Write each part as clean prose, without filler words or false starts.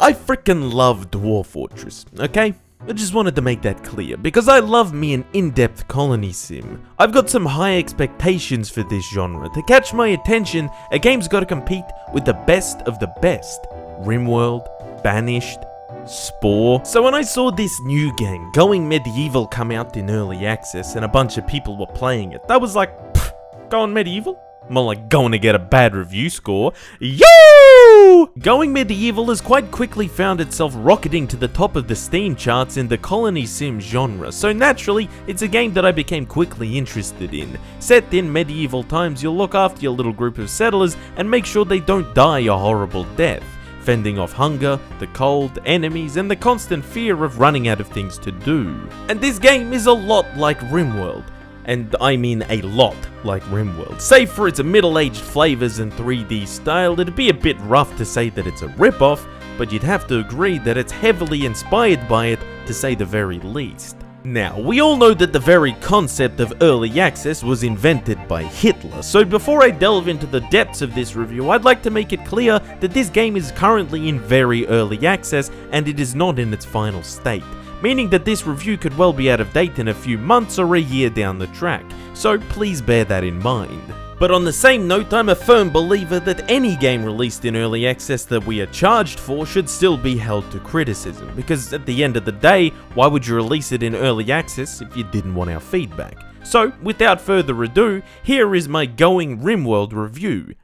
I frickin' love Dwarf Fortress, okay? I just wanted to make that clear, because I love me an in-depth colony sim. I've got some high expectations for this genre. To catch my attention, a game's gotta compete with the best of the best. RimWorld, Banished, Spore. So when I saw this new game, Going Medieval, come out in early access and a bunch of people were playing it, I was like, Going Medieval? More like going to get a bad review score. Yo! Going Medieval has quite quickly found itself rocketing to the top of the Steam charts in the colony sim genre, so naturally, it's a game that I became quickly interested in. Set in medieval times, you'll look after your little group of settlers and make sure they don't die a horrible death, fending off hunger, the cold, enemies, and the constant fear of running out of things to do. And this game is a lot like RimWorld. And I mean a lot like RimWorld. Save for its middle-aged flavors and 3D style, it'd be a bit rough to say that it's a rip-off, but you'd have to agree that it's heavily inspired by it, to say the very least. Now, we all know that the very concept of early access was invented by Hitler, so before I delve into the depths of this review, I'd like to make it clear that this game is currently in very early access, and it is not in its final state. Meaning that this review could well be out of date in a few months or a year down the track, so please bear that in mind. But on the same note, I'm a firm believer that any game released in early access that we are charged for should still be held to criticism, because at the end of the day, why would you release it in early access if you didn't want our feedback? So, without further ado, here is my Going RimWorld review.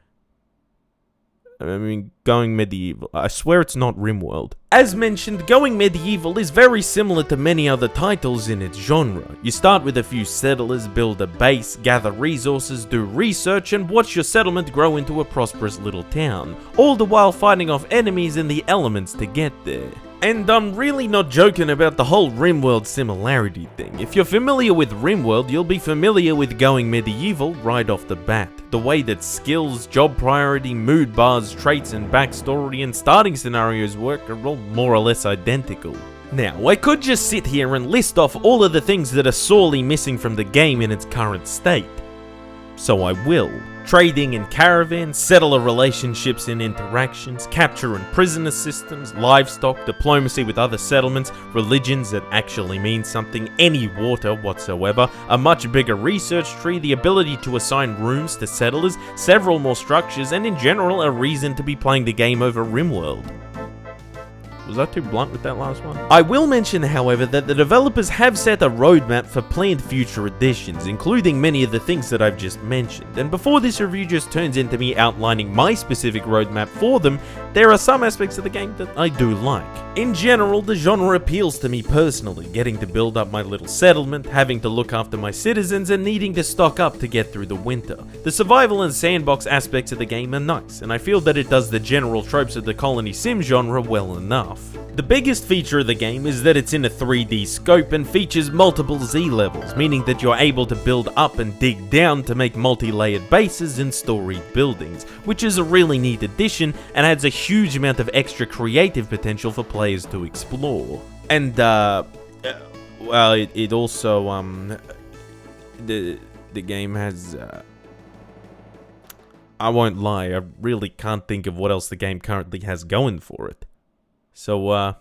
Going Medieval. I swear it's not RimWorld. As mentioned, Going Medieval is very similar to many other titles in its genre. You start with a few settlers, build a base, gather resources, do research, and watch your settlement grow into a prosperous little town, all the while fighting off enemies and the elements to get there. And I'm really not joking about the whole RimWorld similarity thing. If you're familiar with RimWorld, you'll be familiar with Going Medieval right off the bat. The way that skills, job priority, mood bars, traits and backstory and starting scenarios work are all more or less identical. Now, I could just sit here and list off all of the things that are sorely missing from the game in its current state. So I will. Trading and caravans, settler relationships and interactions, capture and prisoner systems, livestock, diplomacy with other settlements, religions that actually mean something, any water whatsoever, a much bigger research tree, the ability to assign rooms to settlers, several more structures, and in general a reason to be playing the game over RimWorld. Was that too blunt with that last one? I will mention, however, that the developers have set a roadmap for planned future editions, including many of the things that I've just mentioned, and before this review just turns into me outlining my specific roadmap for them, there are some aspects of the game that I do like. In general, the genre appeals to me personally, getting to build up my little settlement, having to look after my citizens, and needing to stock up to get through the winter. The survival and sandbox aspects of the game are nice, and I feel that it does the general tropes of the colony sim genre well enough. The biggest feature of the game is that it's in a 3D scope and features multiple Z levels, meaning that you're able to build up and dig down to make multi-layered bases and storied buildings, which is a really neat addition and adds a huge amount of extra creative potential for players to explore. And, well, it also, the game has, I won't lie, I really can't think of what else the game currently has going for it. So,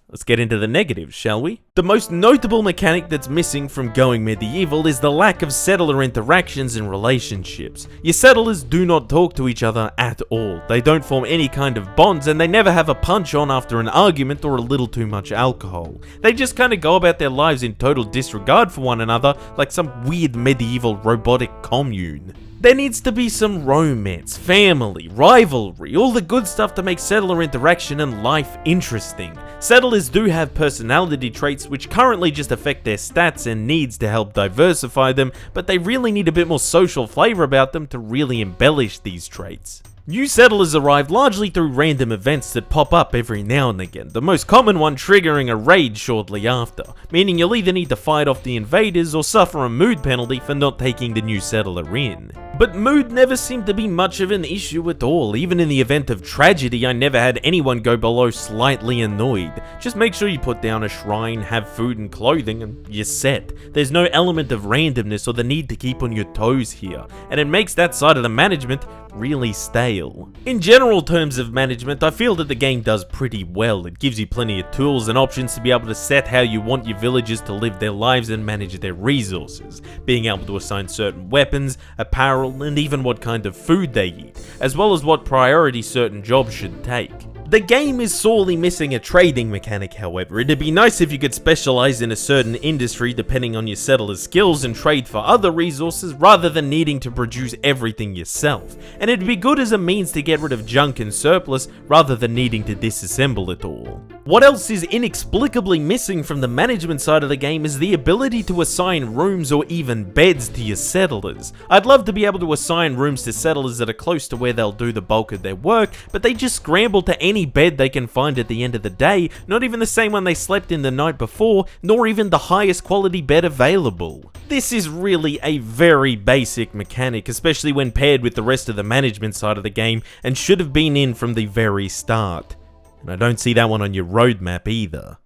let's get into the negatives, shall we? The most notable mechanic that's missing from Going Medieval is the lack of settler interactions and relationships. Your settlers do not talk to each other at all. They don't form any kind of bonds, and they never have a punch-on after an argument or a little too much alcohol. They just kinda go about their lives in total disregard for one another, like some weird medieval robotic commune. There needs to be some romance, family, rivalry, all the good stuff to make settler interaction and life interesting. Settlers do have personality traits which currently just affect their stats and needs to help diversify them, but they really need a bit more social flavor about them to really embellish these traits. New settlers arrive largely through random events that pop up every now and again, the most common one triggering a raid shortly after, meaning you'll either need to fight off the invaders or suffer a mood penalty for not taking the new settler in. But mood never seemed to be much of an issue at all. Even in the event of tragedy, I never had anyone go below slightly annoyed. Just make sure you put down a shrine, have food and clothing, and you're set. There's no element of randomness or the need to keep on your toes here, and it makes that side of the management really stay. scale. In general terms of management, I feel that the game does pretty well. It gives you plenty of tools and options to be able to set how you want your villagers to live their lives and manage their resources, being able to assign certain weapons, apparel, and even what kind of food they eat, as well as what priority certain jobs should take. The game is sorely missing a trading mechanic, however. It'd be nice if you could specialize in a certain industry depending on your settler's skills and trade for other resources rather than needing to produce everything yourself. And it'd be good as a means to get rid of junk and surplus rather than needing to disassemble it all. What else is inexplicably missing from the management side of the game is the ability to assign rooms or even beds to your settlers. I'd love to be able to assign rooms to settlers that are close to where they'll do the bulk of their work, but they just scramble to any bed they can find at the end of the day, not even the same one they slept in the night before, nor even the highest quality bed available. This is really a very basic mechanic, especially when paired with the rest of the management side of the game, and should have been in from the very start. And I don't see that one on your roadmap either.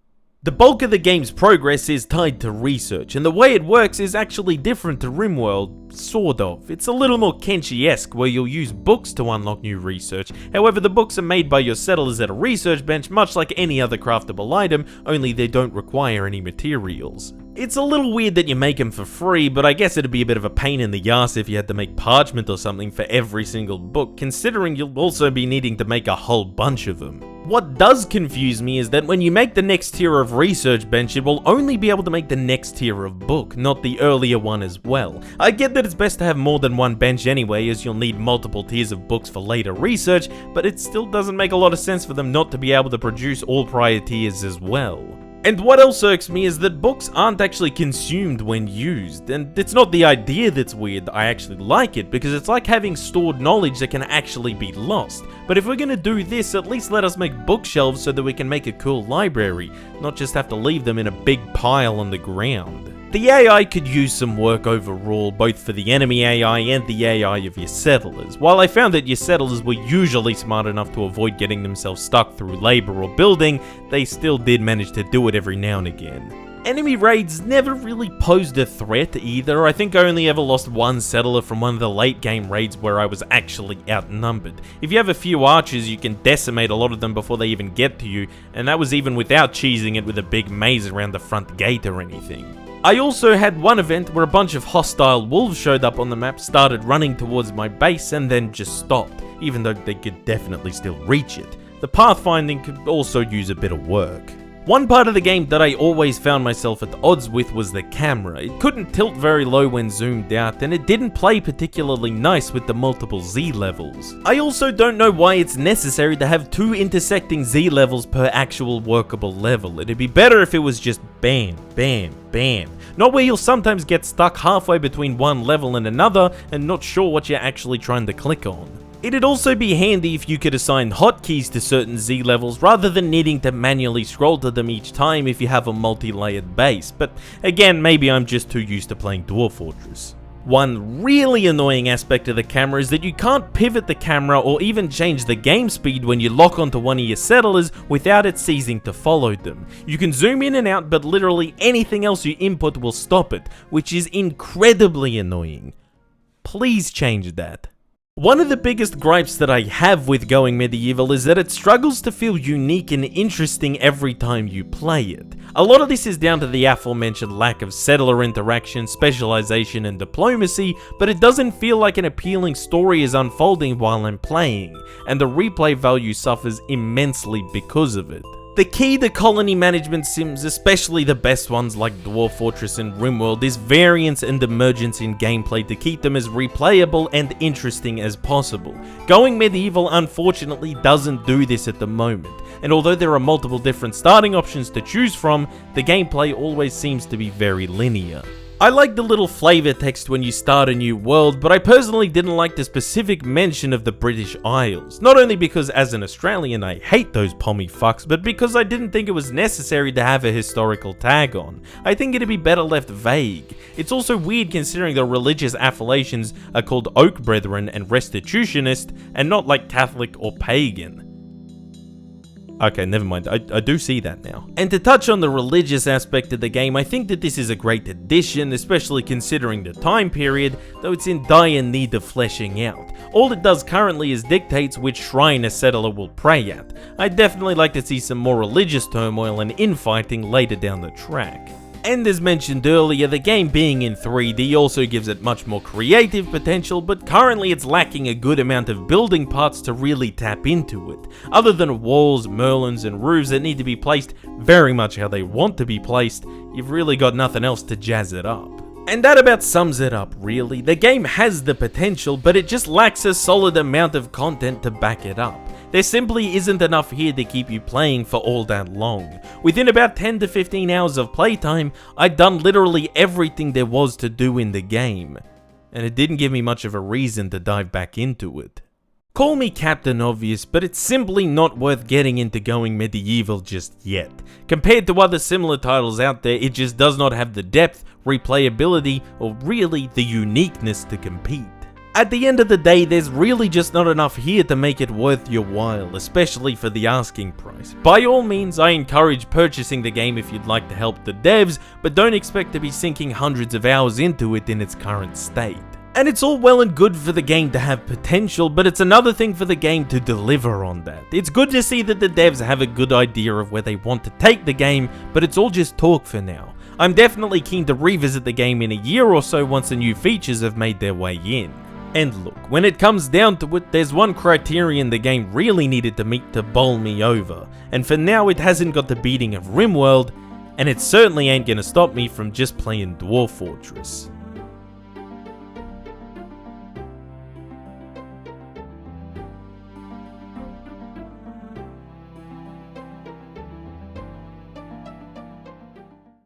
The bulk of the game's progress is tied to research, and the way it works is actually different to RimWorld, sort of. It's a little more Kenshi-esque, where you'll use books to unlock new research. However, the books are made by your settlers at a research bench, much like any other craftable item, only they don't require any materials. It's a little weird that you make them for free, but I guess it'd be a bit of a pain in the arse if you had to make parchment or something for every single book, considering you'll also be needing to make a whole bunch of them. What does confuse me is that when you make the next tier of research bench, it will only be able to make the next tier of book, not the earlier one as well. I get that it's best to have more than one bench anyway, as you'll need multiple tiers of books for later research, but it still doesn't make a lot of sense for them not to be able to produce all prior tiers as well. And what else irks me is that books aren't actually consumed when used, and it's not the idea that's weird, I actually like it, because it's like having stored knowledge that can actually be lost. But if we're gonna do this, at least let us make bookshelves so that we can make a cool library, not just have to leave them in a big pile on the ground. The AI could use some work overall, both for the enemy AI and the AI of your settlers. While I found that your settlers were usually smart enough to avoid getting themselves stuck through labor or building, they still did manage to do it every now and again. Enemy raids never really posed a threat either. I think I only ever lost one settler from one of the late game raids where I was actually outnumbered. If you have a few archers, you can decimate a lot of them before they even get to you, and that was even without cheesing it with a big maze around the front gate or anything. I also had one event where a bunch of hostile wolves showed up on the map, started running towards my base, and then just stopped, even though they could definitely still reach it. The pathfinding could also use a bit of work. One part of the game that I always found myself at odds with was the camera. It couldn't tilt very low when zoomed out, and it didn't play particularly nice with the multiple Z levels. I also don't know why it's necessary to have 2 intersecting Z levels per actual workable level. It'd be better if it was just bam, bam, bam. Not where you'll sometimes get stuck halfway between one level and another and not sure what you're actually trying to click on. It'd also be handy if you could assign hotkeys to certain Z levels rather than needing to manually scroll to them each time if you have a multi-layered base, but again, maybe I'm just too used to playing Dwarf Fortress. One really annoying aspect of the camera is that you can't pivot the camera or even change the game speed when you lock onto one of your settlers without it ceasing to follow them. You can zoom in and out, but literally anything else you input will stop it, which is incredibly annoying. Please change that. One of the biggest gripes that I have with going medieval is that it struggles to feel unique and interesting every time you play it. A lot of this is down to the aforementioned lack of settler interaction, specialization, and diplomacy, but it doesn't feel like an appealing story is unfolding while I'm playing, and the replay value suffers immensely because of it. The key to colony management sims, especially the best ones like Dwarf Fortress and RimWorld, is variance and emergence in gameplay to keep them as replayable and interesting as possible. Going medieval unfortunately doesn't do this at the moment, and although there are multiple different starting options to choose from, the gameplay always seems to be very linear. I like the little flavor text when you start a new world, but I personally didn't like the specific mention of the British Isles. Not only because as an Australian I hate those pommy fucks, but because I didn't think it was necessary to have a historical tag on. I think it'd be better left vague. It's also weird considering the religious affiliations are called Oak Brethren and Restitutionist, and not like Catholic or Pagan. Okay, never mind. I do see that now. And to touch on the religious aspect of the game, I think that this is a great addition, especially considering the time period, though it's in dire need of fleshing out. All it does currently is dictates which shrine a settler will pray at. I'd definitely like to see some more religious turmoil and infighting later down the track. And as mentioned earlier, the game being in 3D also gives it much more creative potential, but currently it's lacking a good amount of building parts to really tap into it. Other than walls, merlons, and roofs that need to be placed very much how they want to be placed, you've really got nothing else to jazz it up. And that about sums it up, really. The game has the potential, but it just lacks a solid amount of content to back it up. There simply isn't enough here to keep you playing for all that long. Within about 10 to 15 hours of playtime, I'd done literally everything there was to do in the game, and it didn't give me much of a reason to dive back into it. Call me Captain Obvious, but it's simply not worth getting into going medieval just yet. Compared to other similar titles out there, it just does not have the depth, replayability, or really the uniqueness to compete. At the end of the day, there's really just not enough here to make it worth your while, especially for the asking price. By all means, I encourage purchasing the game if you'd like to help the devs, but don't expect to be sinking hundreds of hours into it in its current state. And it's all well and good for the game to have potential, but it's another thing for the game to deliver on that. It's good to see that the devs have a good idea of where they want to take the game, but it's all just talk for now. I'm definitely keen to revisit the game in a year or so once the new features have made their way in. And look, when it comes down to it, there's one criterion the game really needed to meet to bowl me over, and for now it hasn't got the beating of RimWorld, and it certainly ain't gonna stop me from just playing Dwarf Fortress.